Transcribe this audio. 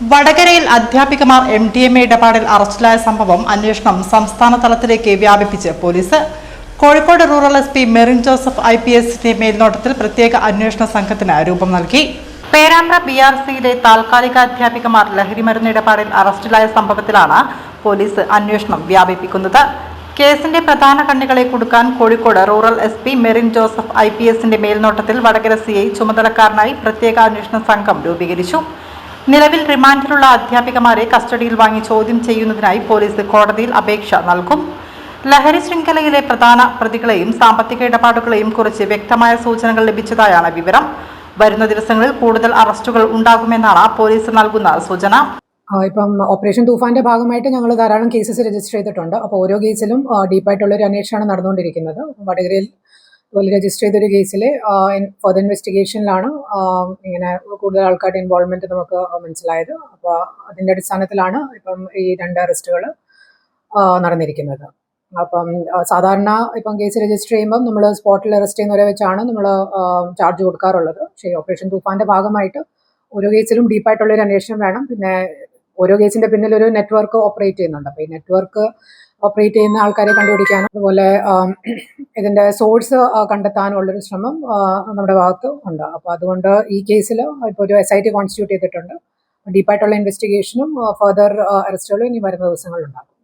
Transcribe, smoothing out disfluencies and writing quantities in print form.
വടകരയിൽ അധ്യാപികമാർ MDMA ഇടപാടിൽ അറസ്റ്റിലായ സംഭവം അന്വേഷണം സംസ്ഥാന തലത്തിലേക്ക് വ്യാപിപ്പിച്ച് പോലീസ്. Kozhikode rural SP Merin Joseph IPSന്റെ മേൽനോട്ടത്തിൽ പ്രത്യേക അന്വേഷണ സംഘത്തിന് രൂപം നൽകി. പേരാമ്പ്ര BRCയിലെ താൽക്കാലിക അധ്യാപികമാർ ലഹരിമരുന്ന് ഇടപാടിൽ അറസ്റ്റിലായ സംഭവത്തിലാണ് പോലീസ് അന്വേഷണം വ്യാപിപ്പിക്കുന്നത്. കേസിന്റെ പ്രധാന കണ്ണികളെ കുടുക്കാൻ Kozhikode rural SP Merin Joseph IPSന്റെ മേൽനോട്ടത്തിൽ വടകര CI ചുമതലക്കാരനായി പ്രത്യേക അന്വേഷണ സംഘം രൂപീകരിച്ചു. നിലവിൽ റിമാൻഡിലുള്ള അധ്യാപികമാരെ കസ്റ്റഡിയിൽ വാങ്ങി ചോദ്യം ചെയ്യുന്നതിനായി പോലീസ് കോടതിയിൽ അപേക്ഷ നൽകും. ലഹരി ശൃംഖലയിലെ പ്രധാന പ്രതികളെയും സാമ്പത്തിക ഇടപാടുകളെയും കുറിച്ച് വ്യക്തമായ സൂചനകൾ ലഭിച്ചതായാണ് വിവരം. വരുന്ന ദിവസങ്ങളിൽ കൂടുതൽ അറസ്റ്റുകൾ ഉണ്ടാകുമെന്നാണ് പോലീസ് നൽകുന്ന സൂചന. ഇപ്പം ഓപ്പറേഷൻ തൂഫാന്റെ ഭാഗമായിട്ട് ഞങ്ങൾ ധാരാളം കേസസ് രജിസ്റ്റർ ചെയ്തിട്ടുണ്ട്. അപ്പോൾ ഓരോ കേസിലും ഡീപ്പായിട്ടുള്ളൊരു അന്വേഷണമാണ് നടന്നുകൊണ്ടിരിക്കുന്നത്. വടകരയിൽ രജിസ്റ്റർ ചെയ്തൊരു കേസിൽ ഫർദർ ഇൻവെസ്റ്റിഗേഷനിലാണ് ഇങ്ങനെ കൂടുതൽ ആൾക്കാരുടെ ഇൻവോൾവ്മെന്റ് നമുക്ക് മനസ്സിലായത്. അപ്പോൾ അതിൻ്റെ അടിസ്ഥാനത്തിലാണ് ഇപ്പം ഈ 2 അറസ്റ്റുകൾ നടന്നിരിക്കുന്നത്. അപ്പം സാധാരണ ഇപ്പം കേസ് രജിസ്റ്റർ ചെയ്യുമ്പം നമ്മൾ സ്പോട്ടിൽ അറസ്റ്റ് ചെയ്യുന്നവരെ വെച്ചാണ് നമ്മൾ ചാർജ് കൊടുക്കാറുള്ളത്. പക്ഷേ ഓപ്പറേഷൻ തൂഫാന്റെ ഭാഗമായിട്ട് ഓരോ കേസിലും ഡീപ്പായിട്ടുള്ളൊരു അന്വേഷണം വേണം. പിന്നെ ഓരോ കേസിന്റെ പിന്നിൽ ഒരു നെറ്റ്വർക്ക് ഓപ്പറേറ്റ് ചെയ്യുന്നുണ്ട്. അപ്പോൾ ഈ നെറ്റ്വർക്ക് ഓപ്പറേറ്റ് ചെയ്യുന്ന ആൾക്കാരെ കണ്ടുപിടിക്കാനും അതുപോലെ ഇതിന്റെ സോഴ്സ് കണ്ടെത്താനുള്ളൊരു ശ്രമം നമ്മുടെ ഭാഗത്ത് ഉണ്ട്. അപ്പോൾ അതുകൊണ്ട് ഈ കേസിൽ ഇപ്പോൾ ഒരു SIT കോൺസ്റ്റിറ്റ്യൂട്ട് ചെയ്തിട്ടുണ്ട്. ഡീപ്പായിട്ടുള്ള ഇൻവെസ്റ്റിഗേഷനും ഫർദർ അറസ്റ്റുകളും ഇനി വരുന്ന ദിവസങ്ങളിലുണ്ടാകും.